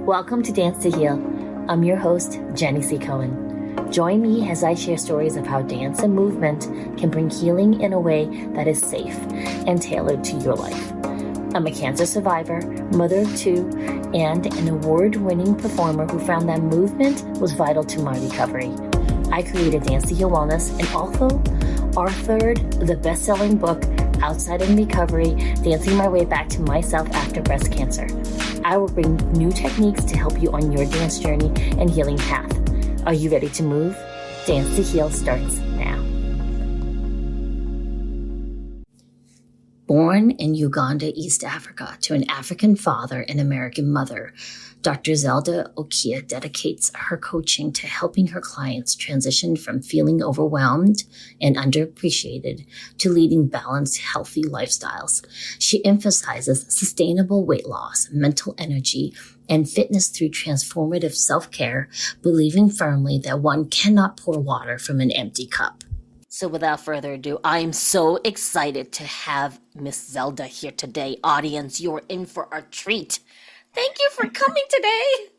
Welcome to Dance to Heal. I'm your host, Jenny C. Cohen. Join me as I share stories of how dance and movement can bring healing in a way that is safe and tailored to your life. I'm a cancer survivor, mother of two, and an award-winning performer who found that movement was vital to my recovery. I created Dance to Heal Wellness and also authored the best-selling book, Outside in Recovery, Dancing My Way Back to Myself After Breast Cancer. I will bring new techniques to help you on your dance journey and healing path. Are you ready to move? Dance to Heal starts now. Born in Uganda, East Africa, to an African father and American mother, Dr. Zelda Okia dedicates her coaching to helping her clients transition from feeling overwhelmed and underappreciated to leading balanced, healthy lifestyles. She emphasizes sustainable weight loss, mental energy, and fitness through transformative self-care, believing firmly that one cannot pour water from an empty cup. So without further ado, I am so excited to have Miss Zelda here today. Audience, you're in for a treat. Thank you for coming today.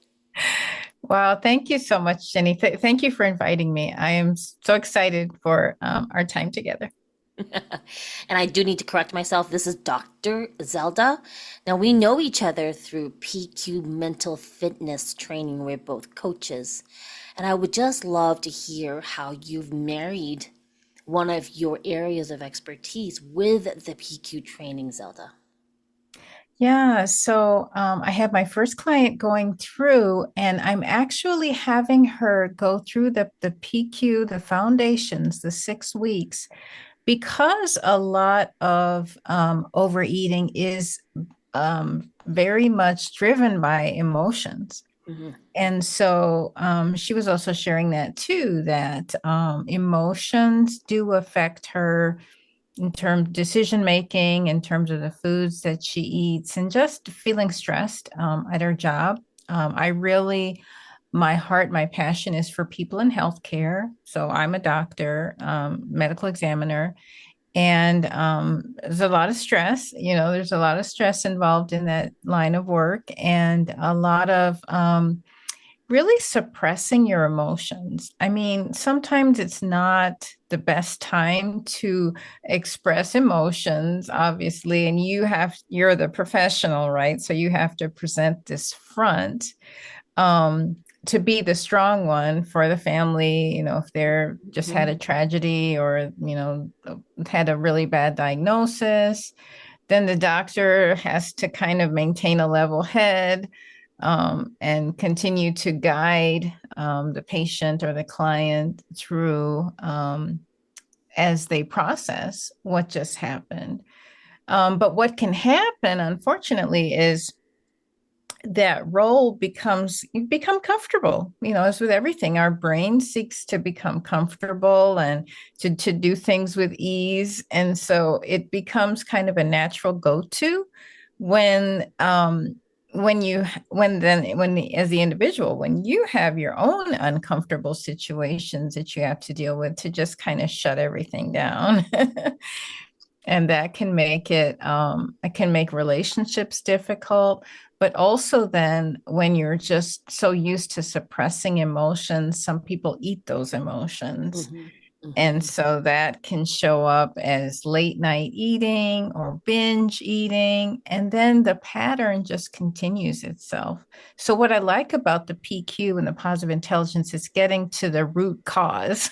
Wow. Thank you so much, Jenny. Thank you for inviting me. I am so excited for our time together. And I do need to correct myself. This is Dr. Zelda. Now, we know each other through PQ Mental Fitness Training. We're both coaches. And I would just love to hear how you've married one of your areas of expertise with the PQ training, Zelda. Yeah, so I had my first client going through, and I'm actually having her go through the PQ, the foundations, the 6 weeks, because a lot of overeating is very much driven by emotions. Mm-hmm. And so she was also sharing that too, that emotions do affect her in terms of decision making, in terms of the foods that she eats, and just feeling stressed at her job. My passion is for people in healthcare. So I'm a doctor, medical examiner, and there's a lot of stress. There's a lot of stress involved in that line of work, and a lot of really suppressing your emotions. I mean, sometimes it's not the best time to express emotions, obviously, and you're the professional, right? So you have to present this front to be the strong one for the family, if they're just had a tragedy or, had a really bad diagnosis. Then the doctor has to kind of maintain a level head and continue to guide the patient or the client through as they process what just happened. But what can happen, unfortunately, is that role you become comfortable. As with everything, our brain seeks to become comfortable and to do things with ease. And so it becomes kind of a natural go-to when as the individual, when you have your own uncomfortable situations that you have to deal with, to just kind of shut everything down. And that can make it can make relationships difficult. But also then when you're just so used to suppressing emotions, some people eat those emotions. Mm-hmm. Mm-hmm. And so that can show up as late night eating or binge eating. And then the pattern just continues itself. So what I like about the PQ and the positive intelligence is getting to the root cause.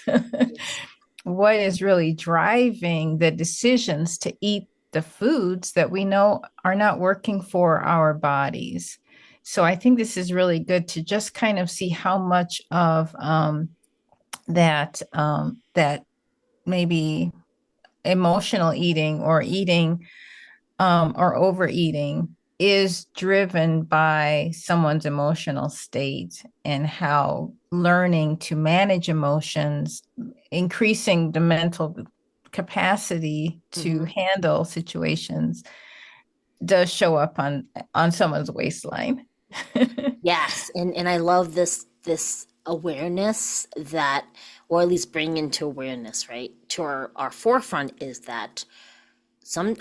What is really driving the decisions to eat the foods that we know are not working for our bodies. So I think this is really good to just kind of see how much of that maybe emotional eating or overeating is driven by someone's emotional state, and how learning to manage emotions, increasing the mental capacity to handle situations, does show up on someone's waistline. Yes, and I love this awareness that, or at least bring into awareness, right, to our forefront, is that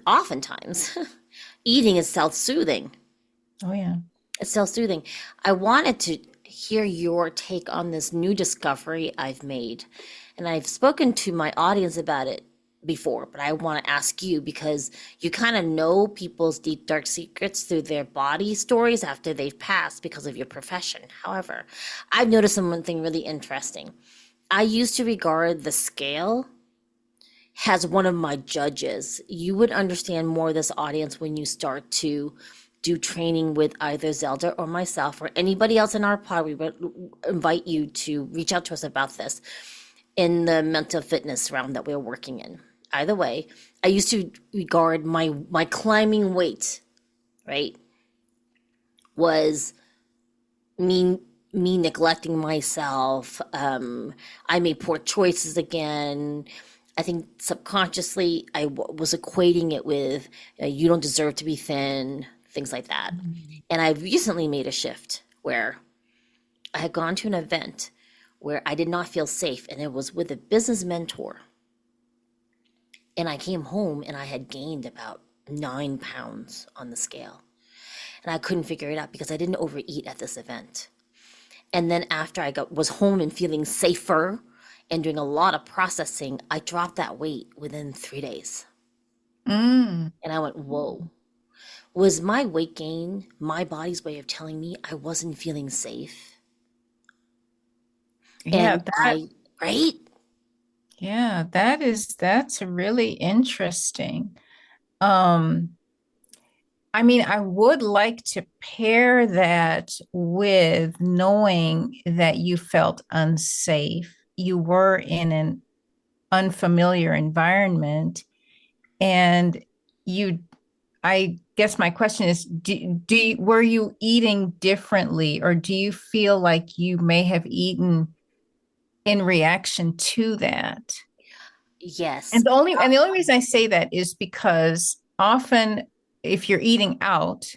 oftentimes eating is self-soothing. Oh yeah. It's self-soothing. I wanted to hear your take on this new discovery I've made. And I've spoken to my audience about it before, but I want to ask you because you kind of know people's deep, dark secrets through their body stories after they've passed because of your profession. However, I've noticed something really interesting. I used to regard the scale as one of my judges. You would understand more of this audience when you start to do training with either Zelda or myself or anybody else in our pod. We would invite you to reach out to us about this in the mental fitness realm that we're working in. Either way, I used to regard my climbing weight, right, was me neglecting myself. I made poor choices again. I think subconsciously was equating it with you don't deserve to be thin, things like that. And I recently made a shift where I had gone to an event where I did not feel safe, and it was with a business mentor. And I came home and I had gained about 9 pounds on the scale. And I couldn't figure it out because I didn't overeat at this event. And then after was home and feeling safer and doing a lot of processing, I dropped that weight within 3 days. Mm. And I went, whoa. Was my weight gain my body's way of telling me I wasn't feeling safe? Yeah, And right? yeah, that's really interesting. Um, I mean, I would like to pair that with knowing that you felt unsafe. You were in an unfamiliar environment, and you, I guess my question is, were you eating differently, or do you feel like you may have eaten in reaction to that? Yes. And the only reason I say that is because often if you're eating out,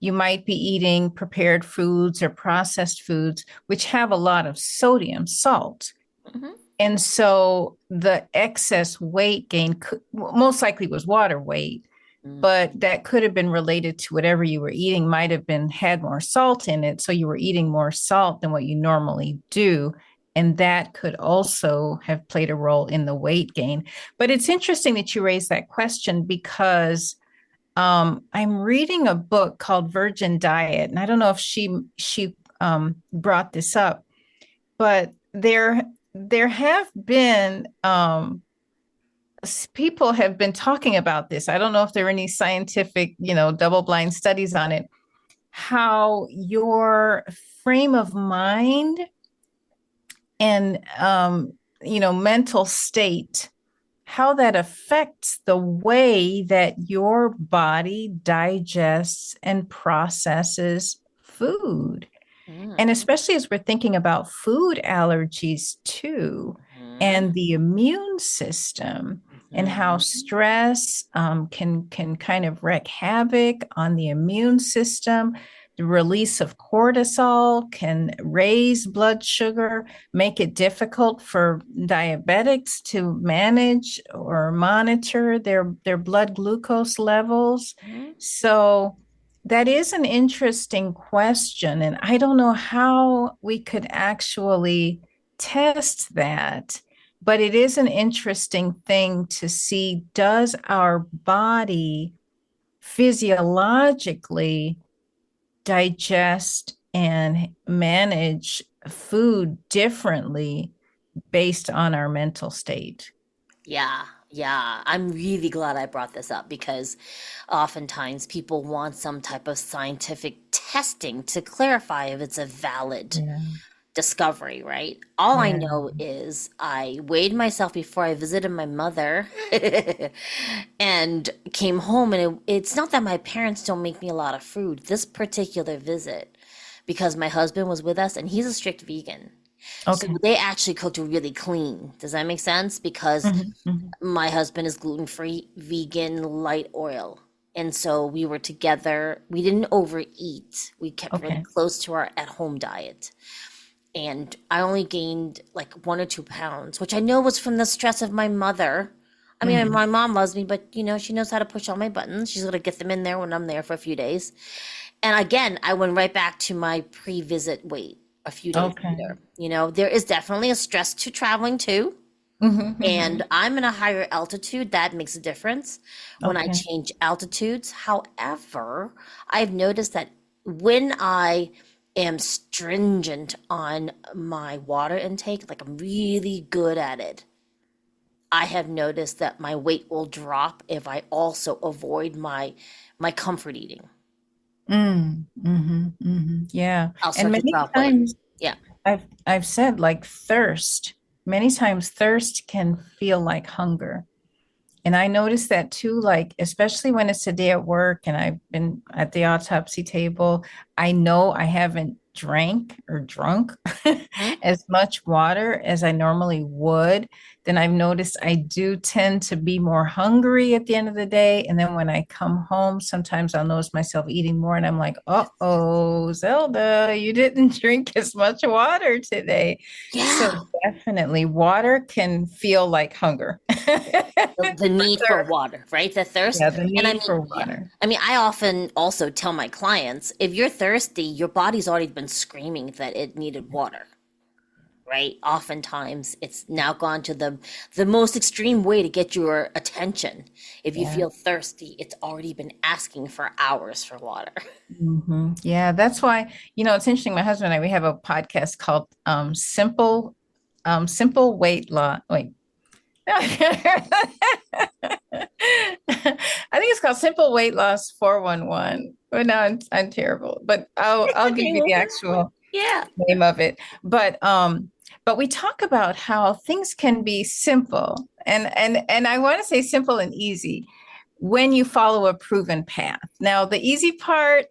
you might be eating prepared foods or processed foods, which have a lot of sodium, salt. Mhm. And so the excess weight gain most likely was water weight, Mm. but that could have been related to whatever you were eating, might have been had more salt in it. So you were eating more salt than what you normally do. And that could also have played a role in the weight gain. But it's interesting that you raised that question because I'm reading a book called Virgin Diet, and I don't know if she brought this up, but there have been people have been talking about this. I don't know if there are any scientific, double blind studies on it, how your frame of mind and, mental state, how that affects the way that your body digests and processes food. Mm. And especially as we're thinking about food allergies too, Mhm. and the immune system, and how Mhm. stress can kind of wreak havoc on the immune system. The release of cortisol can raise blood sugar, make it difficult for diabetics to manage or monitor their blood glucose levels. Mhm. So that is an interesting question, and I don't know how we could actually test that, but it is an interesting thing to see, does our body physiologically digest and manage food differently based on our mental state? Yeah, yeah. I'm really glad I brought this up because oftentimes people want some type of scientific testing to clarify if it's a valid Yeah. discovery, right? All I Yeah. know is I weighed myself before I visited my mother and came home, and it's not that my parents don't make me a lot of food. This particular visit, because my husband was with us and he's a strict vegan. So Okay. they actually cooked really clean. Does that make sense? Because Mhm, mhm. my husband is gluten-free, vegan, light oil. And so we were together. We didn't overeat. We kept really Okay. close to our at-home diet. And I only gained like 1 or 2 pounds, which I know was from the stress of my mother. I mean, Mhm. my mom loves me, but she knows how to push all my buttons. She's gonna get them in there when I'm there for a few days. And again, I went right back to my pre-visit weight a few days Okay. later. There is definitely a stress to traveling too. Hmm. And I'm in a higher altitude, that makes a difference when I Okay. change altitudes. However, I've noticed that when I am stringent on my water intake, like I'm really good at it, I have noticed that my weight will drop if I also avoid my comfort eating. Yeah. I'll And start to many drop weight. times Yeah. I've said like thirst, many times thirst can feel like hunger. And I noticed that too, like, especially when it's a day at work and I've been at the autopsy table, I know I haven't drank or drunk Mhm. as much water as I normally would. Then I've noticed I do tend to be more hungry at the end of the day. And then when I come home, sometimes I'll notice myself eating more and I'm like, uh-oh, Zelda, you didn't drink as much water today. So Yeah. definitely water can feel like hunger. The need for Sure. water, right? The thirst. Yeah, the And I need mean, for yeah. water. I mean, I often also tell my clients, if you're thirsty, your body's already been screaming that it needed water, right? Oftentimes, it's now gone to the most extreme way to get your attention. If you Yeah. feel thirsty, it's already been asking for hours for water. Yeah, that's why, it's interesting. My husband and I, we have a podcast called Simple Weight Loss. Wait. I think it's called Simple Weight Loss 411. But now I'm terrible. But I'll give Okay, you well, the actual yeah. name of it. But we talk about how things can be simple, and I want to say simple and easy when you follow a proven path. Now, the easy part,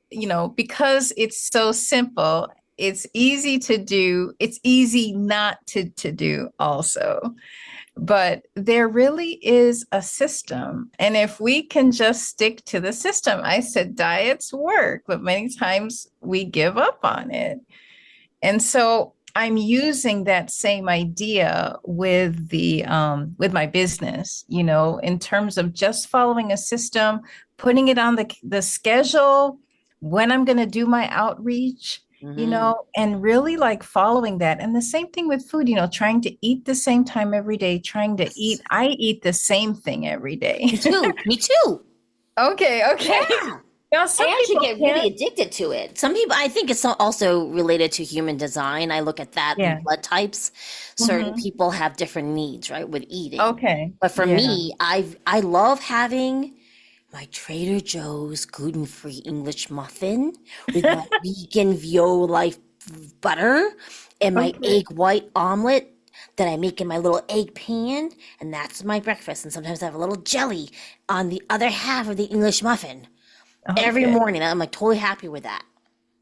because it's so simple, it's easy to do, it's easy not to do also. But there really is a system. And if we can just stick to the system, I said diets work, but many times we give up on it. And so I'm using that same idea with my business, in terms of just following a system, putting it on the schedule, when I'm going to do my outreach, Hmm. and really like following that. And the same thing with food, trying to eat the same time every day, I eat the same thing every day. Me too. Me too. Okay, okay. Yeah. Now I some actually people get really can't. addicted to it. Some people, I think it's also related to human design. I look at that and Yeah. blood types. Certain Hmm. people have different needs, right, with eating. Okay. But for Yeah. me, I love having my Trader Joe's gluten-free English muffin with my vegan Vio Life butter and my Okay. egg white omelet that I make in my little egg pan, and that's my breakfast. And sometimes I have a little jelly on the other half of the English muffin every Okay. morning. I'm like totally happy with that.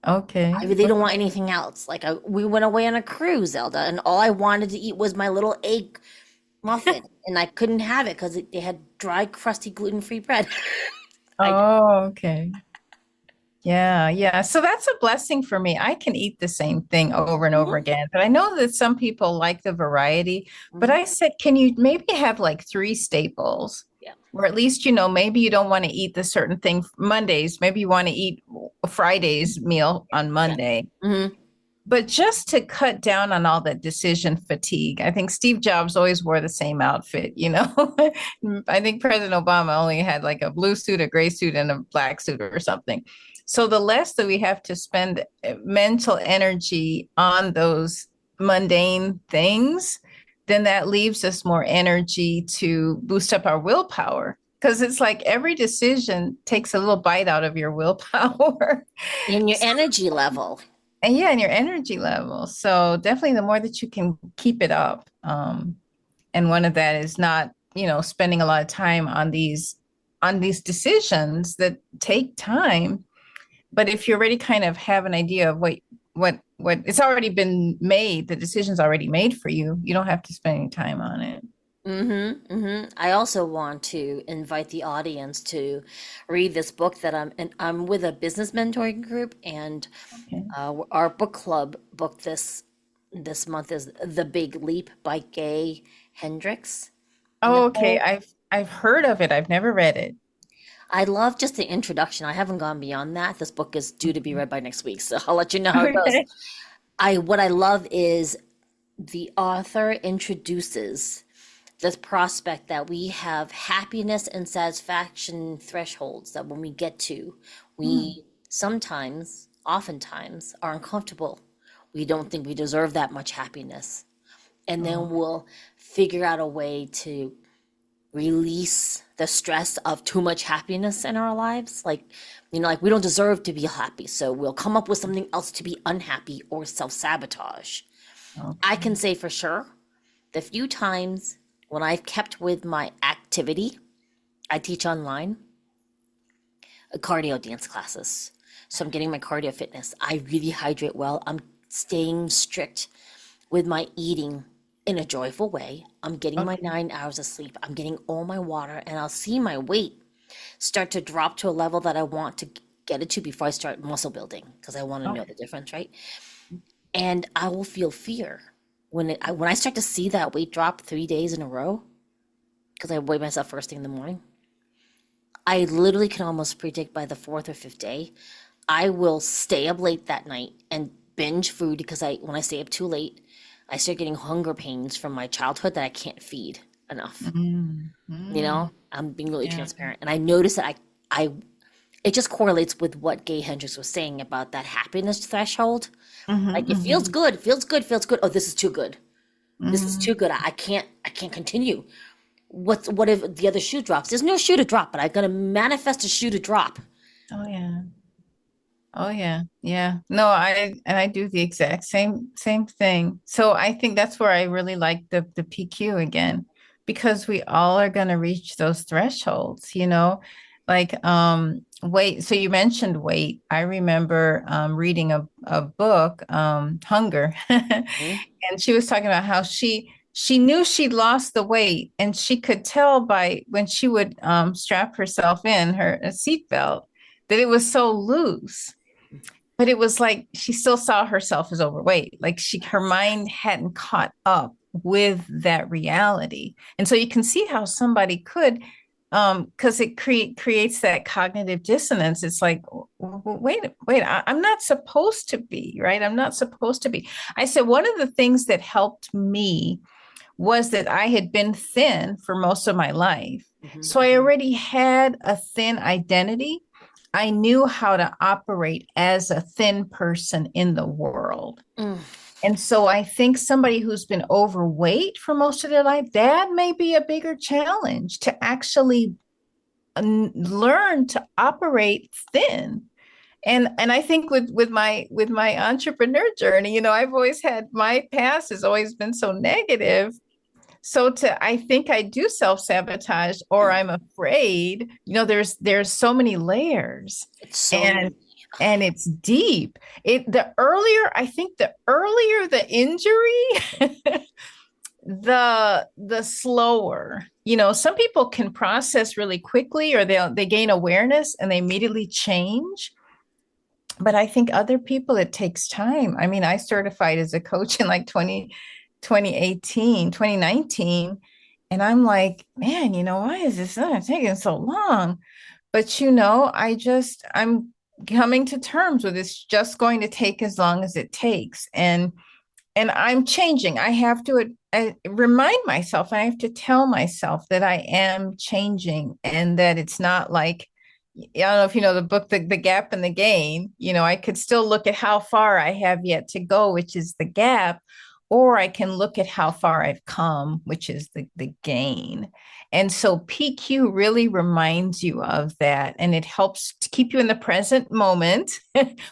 Okay. I really don't want Okay. anything else. Like we went away on a cruise, Zelda, and all I wanted to eat was my little egg muffin, and I couldn't have it because they had dry, crusty, gluten-free bread. I Oh, okay. Yeah, yeah. So that's a blessing for me. I can eat the same thing over and over Mhm, again. But I know that some people like the variety. But mhm. I said, can you maybe have like three staples? Yeah. Or at least, maybe you don't want to eat the certain thing Mondays. Maybe you want to eat Friday's meal on Yeah. Monday. Hmm. But just to cut down on all that decision fatigue, I think Steve Jobs always wore the same outfit, I think President Obama only had like a blue suit, a gray suit, and a black suit or something. So the less that we have to spend mental energy on those mundane things, then that leaves us more energy to boost up our willpower. Because it's like every decision takes a little bite out of your willpower. And your energy level. And yeah, and your energy level. So definitely the more that you can keep it up. And one of that is not, spending a lot of time on these decisions that take time. But if you already kind of have an idea of what it's already been made, the decision's already made for you, you don't have to spend any time on it. I also want to invite the audience to read this book that I'm with a business mentoring group, and Okay. our book club book this month is The Big Leap by Gay Hendricks. Oh, okay. Nicole, I've heard of it. I've never read it. I love just the introduction. I haven't gone beyond that. This book is due to be read by next week, so I'll let you know how it goes. Okay. What I love is the author introduces this prospect that we have happiness and satisfaction thresholds that when we get to, Mm. we sometimes, oftentimes, are uncomfortable. We don't think we deserve that much happiness. And Oh, then we'll figure out a way to release the stress of too much happiness in our lives. Like, like we don't deserve to be happy. So we'll come up with something else to be unhappy or self sabotage. I okay. can say for sure the few times when I've kept with my activity, I teach online cardio dance classes. So I'm getting my cardio fitness. I really hydrate well. I'm staying strict with my eating in a joyful way. I'm getting my Okay. 9 hours of sleep. I'm getting all my water, and I'll see my weight start to drop to a level that I want to get it to before I start muscle building because I want to know Okay. the difference, right? And I will feel fear when I start to see that weight drop 3 days in a row because I weigh myself first thing in the morning. I literally can almost predict by the fourth or fifth day, I will stay up late that night and binge food because when I stay up too late, I start getting hunger pains from my childhood that I can't feed enough. Mm. Mm. I'm being really Yeah. transparent, and I notice that I it just correlates with what Gay Hendricks was saying about that happiness threshold. Like it feels Mm-hmm. good, feels good, feels good. Oh, this is too good. This is Mm-hmm. too good. I can't continue. What if the other shoe drops? There's no shoe to drop, but I'm gonna manifest a shoe to drop. Oh yeah. Oh yeah. Yeah. No, I do the exact same thing. So I think that's where I really like the PQ again, because we all are going to reach those thresholds, like weight. So you mentioned weight. I remember reading a book, Hunger, Mhm. and she was talking about how she knew she'd lost the weight, and she could tell by when she would strap herself in her seatbelt that it was so loose, but it was like she still saw herself as overweight. Like her mind hadn't caught up with that reality. And so you can see how somebody could, because it creates that cognitive dissonance. It's like, wait, I'm not supposed to be, right? I'm not supposed to be. I said one of the things that helped me was that I had been thin for most of my life. Mhm. So I already had a thin identity. I knew how to operate as a thin person in the world. Mm. And so I think somebody who's been overweight for most of their life, that may be a bigger challenge to actually learn to operate thin. And I think with my entrepreneur journey, I've always had, my past has always been so negative. So I think I do self-sabotage, or I'm afraid. There's so many layers, It's so and many. and it's deep. The earlier the injury, the slower. Some people can process really quickly, or they gain awareness and they immediately change. But I think other people, it takes time. I mean, I certified as a coach in like 2018, 2019. And I'm like, man, why is this taking so long? But I'm coming to terms with it's just going to take as long as it takes. And I'm changing. I have to remind myself, I have to tell myself that I am changing, and that it's not like, I don't know if you know the book, the Gap and the Gain. I could still look at how far I have yet to go, which is the gap, or I can look at how far I've come, which is the gain. And so PQ really reminds you of that, and it helps to keep you in the present moment,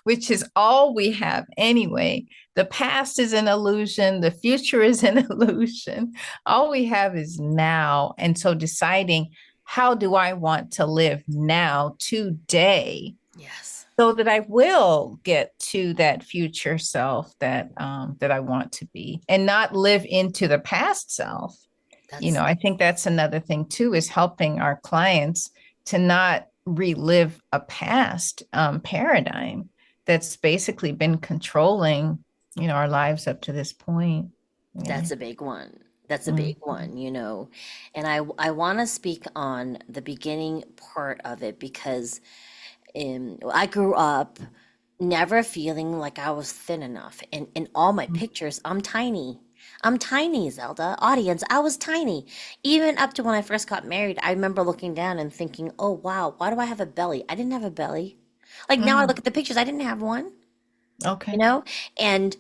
which is all we have anyway. The past is an illusion, the future is an illusion. All we have is now. And so deciding, how do I want to live now, today, Yes. so that I will get to that future self that I want to be, and not live into the past self. That's I think that's another thing too, is helping our clients to not relive a past paradigm that's basically been controlling, our lives up to this point. Yeah. that's a big one. That's a big one, you know. And I want to speak on the beginning part of it because I grew up never feeling like I was thin enough. And in all my pictures, I'm tiny. I'm tiny, Zelda. Audience, I was tiny. Even up to when I first got married, I remember looking down and thinking, oh, wow, why do I have a belly? I didn't have a belly. Like now I Mm, look at the pictures, I didn't have one, you okay. know? And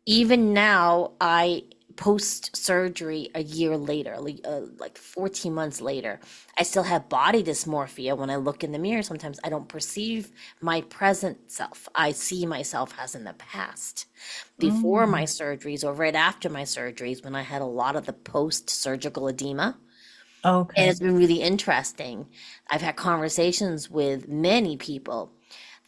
even now, I post surgery a year later, like 14 months later, I still have body dysmorphia. When I look in the mirror, sometimes I don't perceive my present self. I see myself as in the past. Before my Mm, surgeries or right after my surgeries, when I had a lot of the post surgical edema. And okay. it's been really interesting. I've had conversations with many people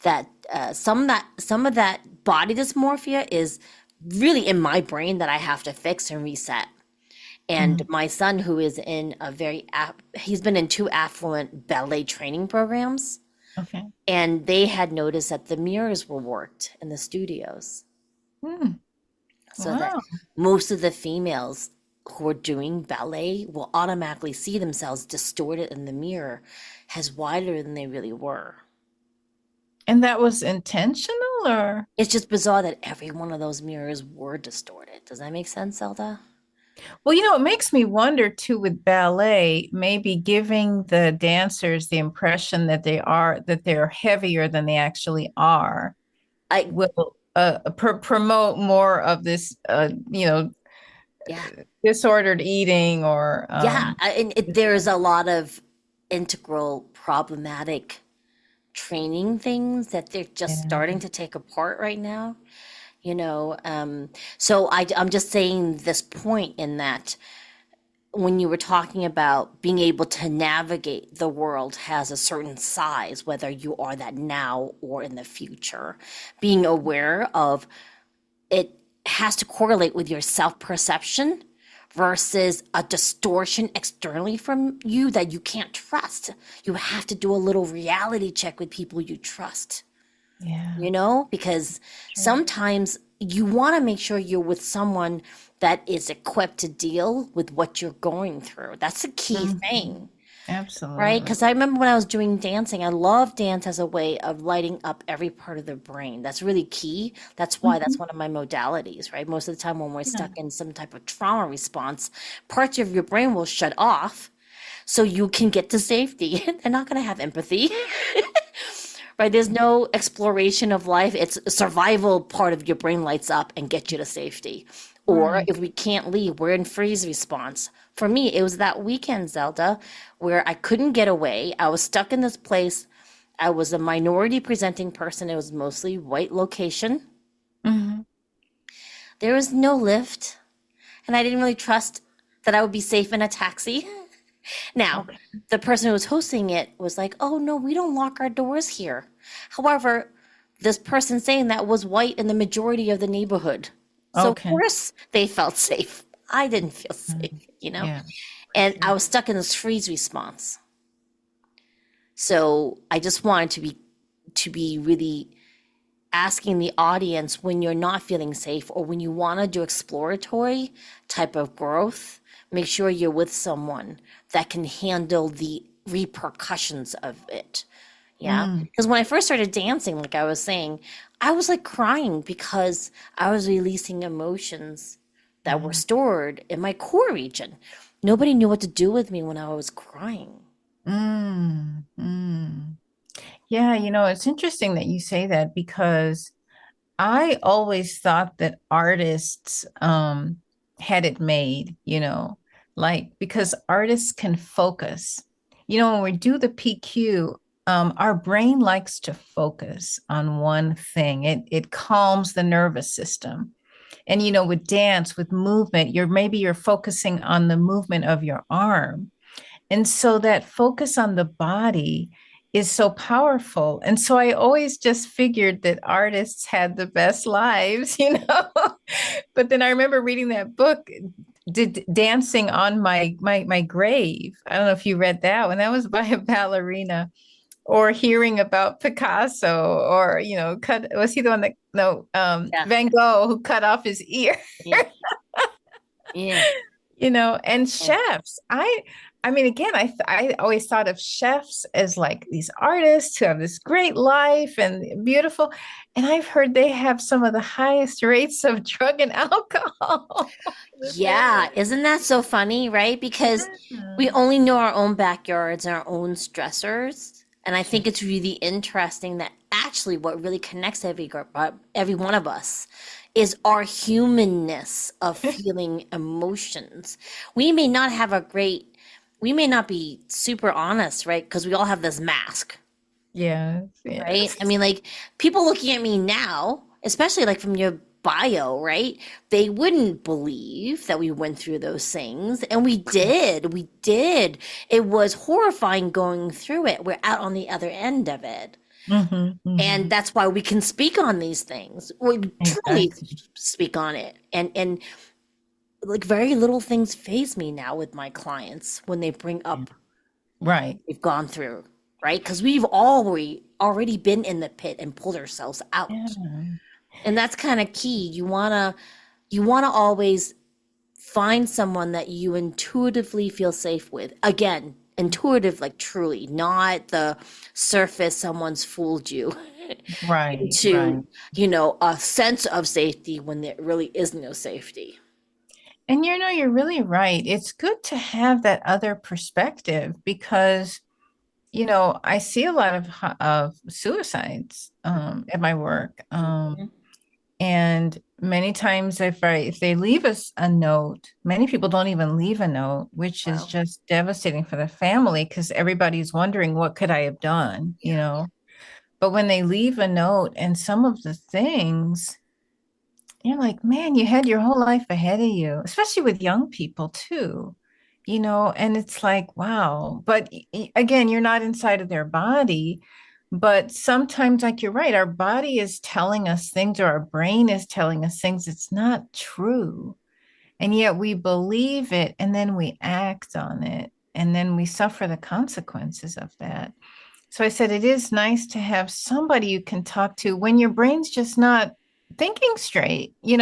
that some of that body dysmorphia is really in my brain that I have to fix and reset. And Mm, my son, who is in he's been in two affluent ballet training programs, okay. and they had noticed that the mirrors were worked in the studios, Mm, so that wow. most of the females who are doing ballet will automatically see themselves distorted in the mirror as wider than they really were. And that was intentional or? It's just bizarre that every one of those mirrors were distorted. Does that make sense, Zelda? Well, it makes me wonder too with ballet, maybe giving the dancers the impression that they're heavier than they actually are I, will promote more of this, yeah, disordered eating or, yeah. There's a lot of integral problematic training things that they're just yeah. starting to take apart right now, you know. So I'm just saying this point in that when you were talking about being able to navigate the world has a certain size, whether you are that now or in the future, being aware of it has to correlate with your self perception versus a distortion externally from you that you can't trust. You have to do a little reality check with people you trust, Yeah. you know, because True. sometimes you want to make sure you're with someone that is equipped to deal with what you're going through. That's a key Mhm. thing, right? Absolutely. Because I remember when I was doing dancing, I love dance as a way of lighting up every part of the brain. That's really key. That's why Mhm. that's one of my modalities, right? Most of the time when we're Yeah. stuck in some type of trauma response, parts of your brain will shut off so you can get to safety. They're not going to have empathy, right? There's no exploration of life. It's a survival part of your brain lights up and gets you to safety. Or Right. if we can't leave, we're in freeze response. For me, it was that weekend, Zelda, where I couldn't get away. I was stuck in this place. I was a minority presenting person. It was mostly white location. Mhm. There was no lift, and I didn't really trust that I would be safe in a taxi. Now, Okay. the person who was hosting it was like, oh, no, we don't lock our doors here. However, this person saying that was white in the majority of the neighborhood. So, of Okay. course, they felt safe. I didn't feel Mm. safe, you know? Yeah, for And I sure. was stuck in this freeze response. So, I just wanted to be really asking the audience when you're not feeling safe or when you want to do exploratory type of growth, make sure you're with someone that can handle the repercussions of it. Yeah. Mm. Because when I first started dancing, like I was saying, I was like crying because I was releasing emotions that were Yeah. stored in my core region. Nobody knew what to do with me when I was crying. Mm. Mm. Yeah, it's interesting that you say that because I always thought that artists had it made, like because artists can focus. When we do the PQ, our brain likes to focus on one thing. It calms the nervous system. And with dance, with movement, you're focusing on the movement of your arm. And so that focus on the body is so powerful. And so I always just figured that artists had the best lives, But then I remember reading that book, did dancing on my grave. I don't know if you read that one. That was by a ballerina. Or hearing about Picasso, or cut was he the one that no Yeah. Van Gogh who cut off his ear? Yeah. Yeah. And chefs, I mean, again, I always thought of chefs as like these artists who have this great life and beautiful, and I've heard they have some of the highest rates of drug and alcohol. Yeah, isn't that so funny, right? Because we Yeah. only know our own backyards and our own stressors. And I think it's really interesting that actually what really connects every one of us is our humanness of feeling emotions. We may not have we may not be super honest, right? Because we all have this mask, Yes, right? yes. I mean, like people looking at me now, especially like from your bio, right? They wouldn't believe that we went through those things. And we did. We did. It was horrifying going through it. We're out on the other end of it. Hmm, And hmm. that's why we can speak on these things. We truly Exactly. speak on it. And like very little things phase me now with my clients when they bring Yeah. up Right. we've gone through, right? Because we've already been in the pit and pulled ourselves Yeah. out. And that's kind of key. You wanna always find someone that you intuitively feel safe with. Again, intuitive, like truly, not the surface someone's fooled you Right, right. into, a sense of safety when there really is no safety. And you're really right. It's good to have that other perspective because, I see a lot of suicides at my work. Mhm. And many times if they leave us a note, many people don't even leave a note, which is Wow. just devastating for the family because everybody's wondering what could I have done. But when they leave a note and some of the things, you're like, man, you had your whole life ahead of you, especially with young people too, and it's like, wow. But again, you're not inside of their body. But sometimes, like you're right, our body is telling us things or our brain is telling us things. It's not true. And yet we believe it and then we act on it and then we suffer the consequences of that. So I said, it is nice to have somebody you can talk to when your brain's just not thinking straight. We've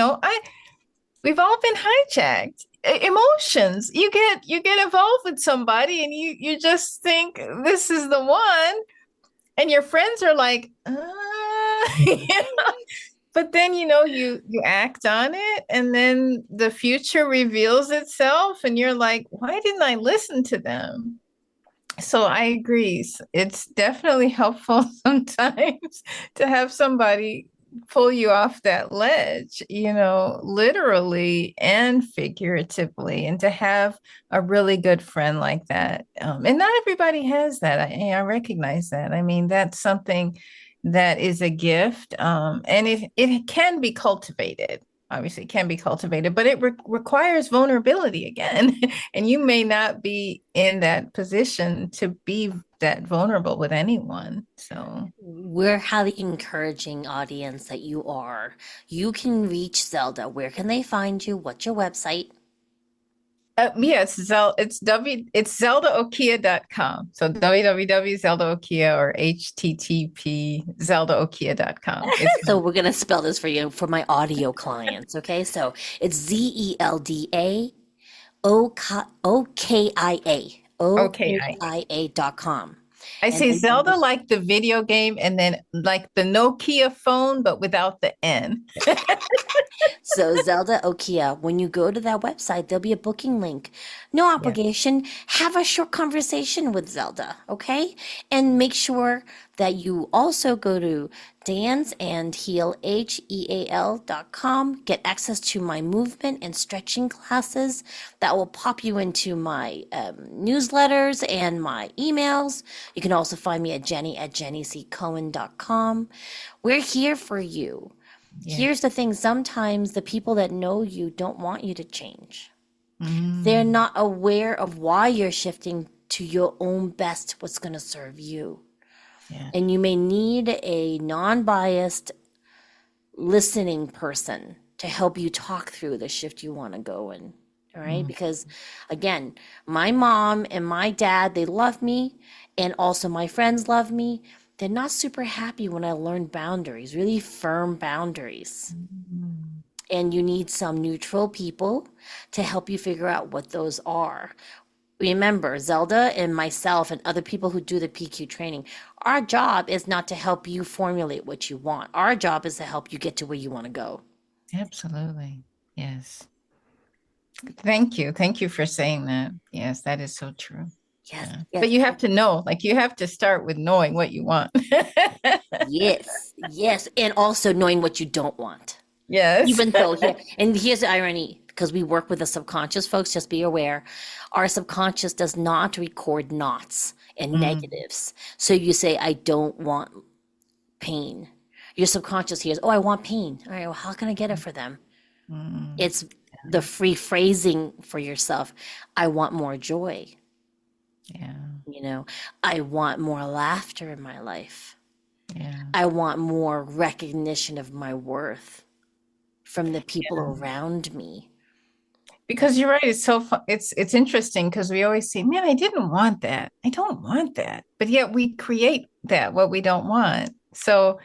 all been hijacked. Emotions. You get involved with somebody and you just think this is the one, and your friends are like, but then you act on it, and then the future reveals itself, and you're like, why didn't I listen to them? So I agree. It's definitely helpful sometimes to have somebody pull you off that ledge, literally and figuratively, and to have a really good friend like that. And not everybody has that. I recognize that. I mean, that's something that is a gift, and it can be cultivated. Obviously, it can be cultivated, but it requires vulnerability again. And you may not be in that position to be that vulnerable with anyone. So, We're highly encouraging audience that you are. You can reach Zelda. Where can they find you? What's your website? yeah, it's zeldaokia.com. So www.zeldaokia or http zeldaokia.com. It's So we're gonna spell this for you for my audio clients. Okay, so it's ZELDA okay. OKIA.com. I And say then you Zelda like the video game and then like the Nokia phone, but without the N. So Zelda Okia, when you go to that website, there'll be a booking link. No Yeah. obligation. Have a short conversation with Zelda, okay? And make sure that you also go to dansandheal.com, get access to my movement and stretching classes that will pop you into my newsletters and my emails. You can also find me at jenny@jennyccohen.com. We're here for you. Yeah. Here's the thing, sometimes the people that know you don't want you to change. They're Mm. not aware of why you're shifting to your own best, what's going to serve you. Yeah. And you may need a non biased listening person to help you talk through the shift you want to go in. All right. Mm. Because again, my mom and my dad, they love me. And also my friends love me. They're not super happy when I learn boundaries, really firm boundaries. Mm. and you need some neutral people to help you figure out what those are. Remember, Zelda and myself and other people who do the PQ training, our job is not to help you formulate what you want. Our job is to help you get to where you want to go. Absolutely. Yes. Thank you. Thank you for saying that. Yes, that is so true. Yes, Yeah. yes, But you have to know, like you have to start with knowing what you want. yes, yes. And also knowing what you don't want. Yes. Even though here, and here's the irony, because we work with the subconscious, folks, just be aware, our subconscious does not record knots and negatives. So you say, I don't want pain. Your subconscious hears, oh, I want pain. All right, well, how can I get it for them? It's the free phrasing for yourself. I want more joy. Yeah. You know, I want more laughter in my life. Yeah. I want more recognition of my worth from the people around me. Because you're right. It's so fun. It's interesting because we always say, man, I didn't want that. I don't want that. But yet we create that, what we don't want. So,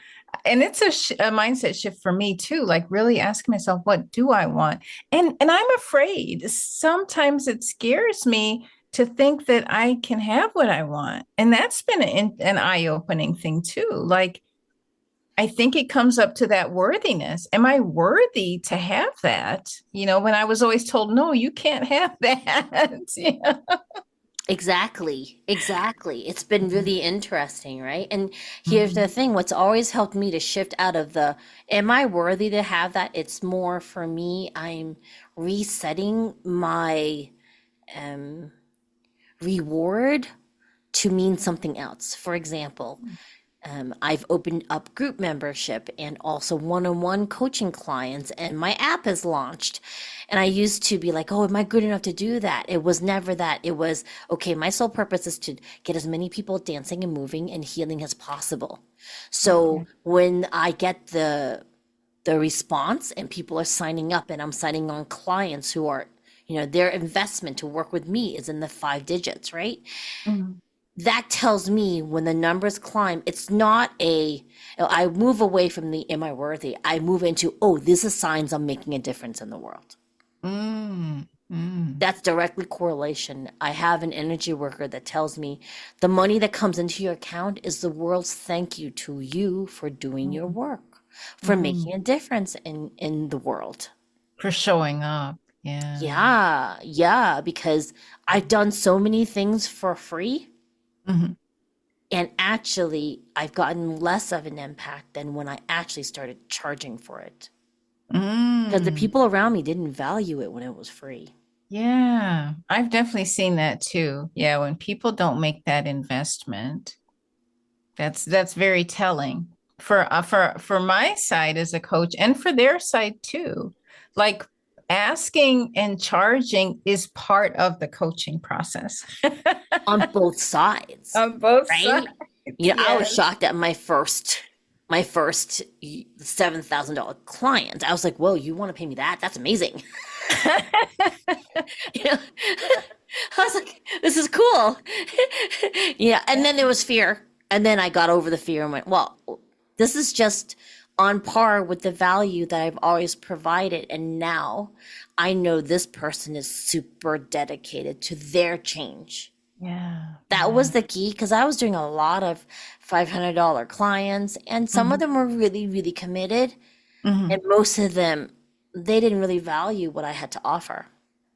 and it's a mindset shift for me too, like really asking myself, what do I want? And I'm afraid. Sometimes it scares me to think that I can have what I want. And that's been an eye-opening thing too. Like, I think it comes up to that worthiness. Am I worthy to have that? You know, when I was always told, no, you can't have that. Yeah. Exactly. It's been really interesting, right? And here's the thing, what's always helped me to shift out of the, am I worthy to have that? It's more for me, I'm resetting my reward to mean something else. For example, I've opened up group membership and also one-on-one coaching clients, and my app is launched. And I used to be like, oh, am I good enough to do that? It was never that. It was, okay, my sole purpose is to get as many people dancing and moving and healing as possible. So when I get the response and people are signing up and I'm signing on clients who are, their investment to work with me is in the 5 digits, right? That tells me when the numbers climb, it's not I move away from the am I worthy? I move into, oh, this is signs I'm making a difference in the world. That's directly correlation. I have an energy worker that tells me the money that comes into your account is the world's thank you to you for doing your work, for making a difference in the world. For showing up. Yeah. Yeah, because I've done so many things for free. And actually, I've gotten less of an impact than when I actually started charging for it. Because the people around me didn't value it when it was free. Yeah, I've definitely seen that too. Yeah, when people don't make that investment, that's very telling for my side as a coach and for their side too. Like asking and charging is part of the coaching process. On both sides. On both right? sides. I was shocked at my first $7,000 client. I was like, whoa, you want to pay me that? That's amazing. I was like, this is cool. And then there was fear. And then I got over the fear and went, well, this is just on par with the value that I've always provided. And now I know this person is super dedicated to their change. Yeah. That was the key, because I was doing a lot of $500 clients, and some of them were really, really committed. And most of them, they didn't really value what I had to offer.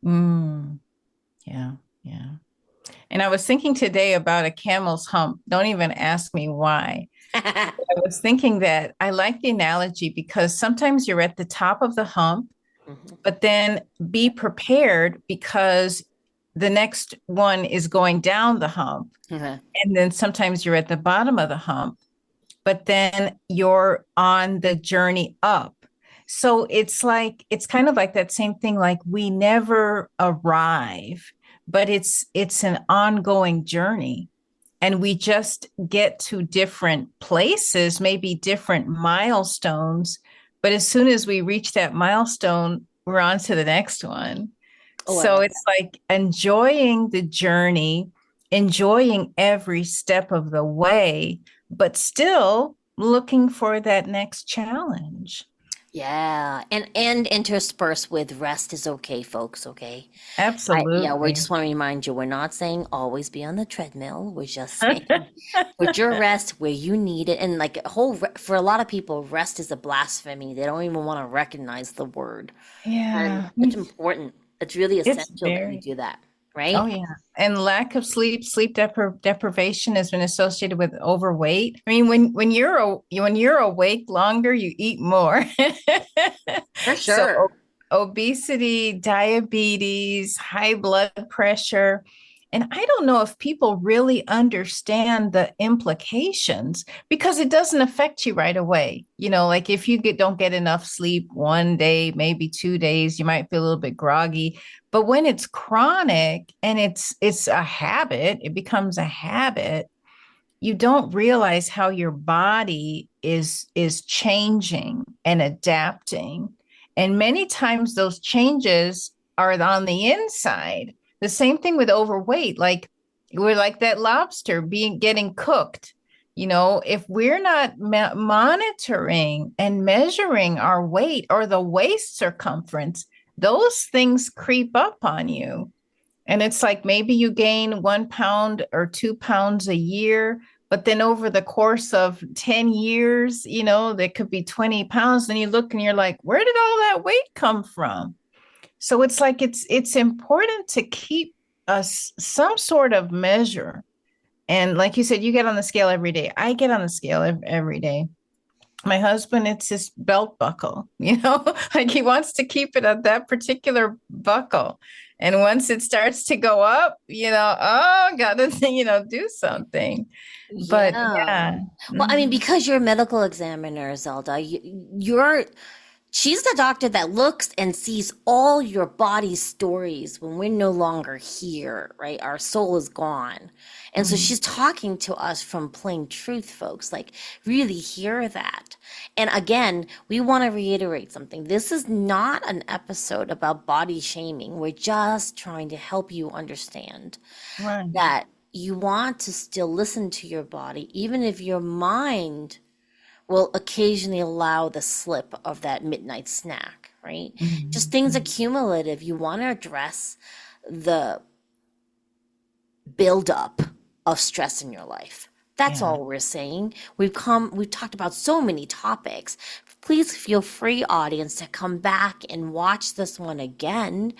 Yeah. And I was thinking today about a camel's hump. Don't even ask me why. I was thinking that I like the analogy because sometimes you're at the top of the hump, but then be prepared because the next one is going down the hump. And then sometimes you're at the bottom of the hump, but then you're on the journey up. So it's kind of like that same thing. Like we never arrive, but it's an ongoing journey. And we just get to different places, maybe different milestones. But as soon as we reach that milestone, we're on to the next one. So it's like enjoying the journey, enjoying every step of the way, but still looking for that next challenge. Yeah, and interspersed with rest is okay, folks, okay? Yeah, we Absolutely. just want to remind you, we're not saying always be on the treadmill. We're just saying put your rest where you need it. And like for a lot of people, rest is a blasphemy. They don't even want to recognize the word. And Yeah, it's important. It's really it's essential that we very. do that, Oh right? yeah, and lack of sleep, deprivation has been associated with overweight. I mean, when you're awake longer, you eat more. For So sure. obesity, diabetes, high blood pressure. And I don't know if people really understand the implications because it doesn't affect you right away. Like if you don't get enough sleep one day, maybe 2 days, you might feel a little bit groggy. But when it's chronic and it's a habit, it becomes a habit, you don't realize how your body is changing and adapting. And many times those changes are on the inside. The same thing with overweight. Like we're like that lobster getting cooked. If we're not monitoring and measuring our weight or the waist circumference, those things creep up on you. And it's like maybe you gain 1 pound or 2 pounds a year, but then over the course of 10 years, there could be 20 pounds. Then you look and you're like, where did all that weight come from? So it's like it's important to keep us some sort of measure. And like you said, you get on the scale every day. I get on the scale every day. My husband, it's his belt buckle, like he wants to keep it at that particular buckle. And once it starts to go up, oh, gotta, do something. But Yeah. yeah. Well, I mean, Mhm. because you're a medical examiner, Zelda, you're she's the doctor that looks and sees all your body's stories when we're no longer here, right? Our soul is gone. And so Mhm. she's talking to us from plain truth, folks. Like, really hear that. And again, we want to reiterate something. This is not an episode about body shaming. We're just trying to help you understand Right. that you want to still listen to your body, even if your mind will occasionally allow the slip of that midnight snack, right? Just Mhm. things accumulative. You want to address the buildup of stress in your life. That's Yeah. all we're saying. We've talked about so many topics. Please feel free, audience, to come back and watch this one again.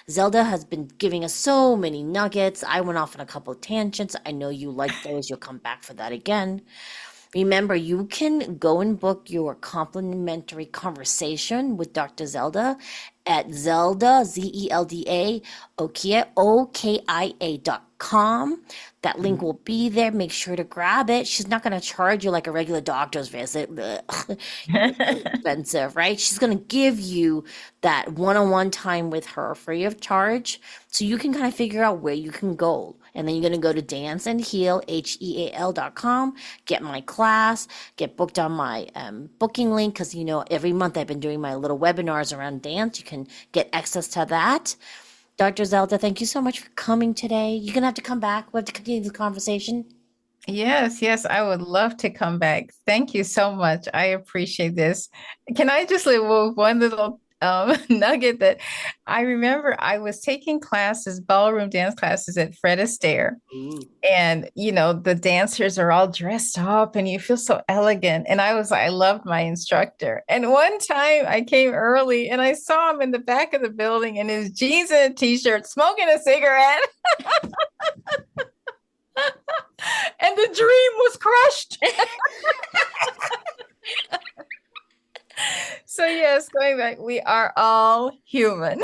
Zelda has been giving us so many nuggets. I went off on a couple of tangents. I know you like those. You'll come back for that again. Remember, you can go and book your complimentary conversation with Dr. Zelda at Zelda, Zelda, Okia, Okia.com. That link will be there. Make sure to grab it. She's not going to charge you like a regular doctor's visit. Expensive, right? She's going to give you that one-on-one time with her free of charge so you can kind of figure out where you can go. And then you're going to go to danceandheal.com, get my class, get booked on my booking link because, every month I've been doing my little webinars around dance. You can get access to that. Dr. Zelda, thank you so much for coming today. You're going to have to come back. We have to continue the conversation. Yes, yes, I would love to come back. Thank you so much. I appreciate this. Can I just leave with one little nugget that I remember I was taking classes, ballroom dance classes at Fred Astaire. Ooh. And, the dancers are all dressed up and you feel so elegant. And I loved my instructor. And one time I came early and I saw him in the back of the building in his jeans and a t-shirt, smoking a cigarette. And the dream was crushed. So yes, going back, we are all human.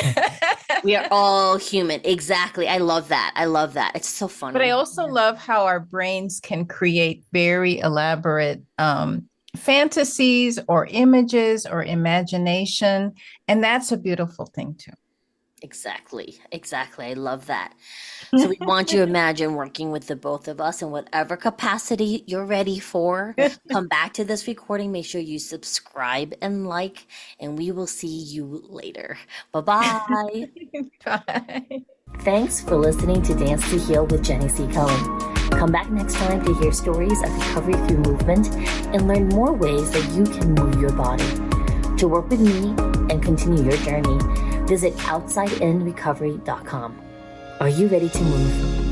We are all human. Exactly. I love that. I love that. It's so But I funny. also love how our brains can create very elaborate fantasies or images or imagination. And that's a beautiful thing too. Exactly. Exactly. I love that. So we want you to imagine working with the both of us in whatever capacity you're ready for. Come back to this recording. Make sure you subscribe and like, and we will see you later. Bye-bye. Bye. Thanks for listening to Dance to Heal with Jenny C. Cohen. Come back next time to hear stories of recovery through movement and learn more ways that you can move your body. To work with me and continue your journey, visit OutsideInRecovery.com. Are you ready to move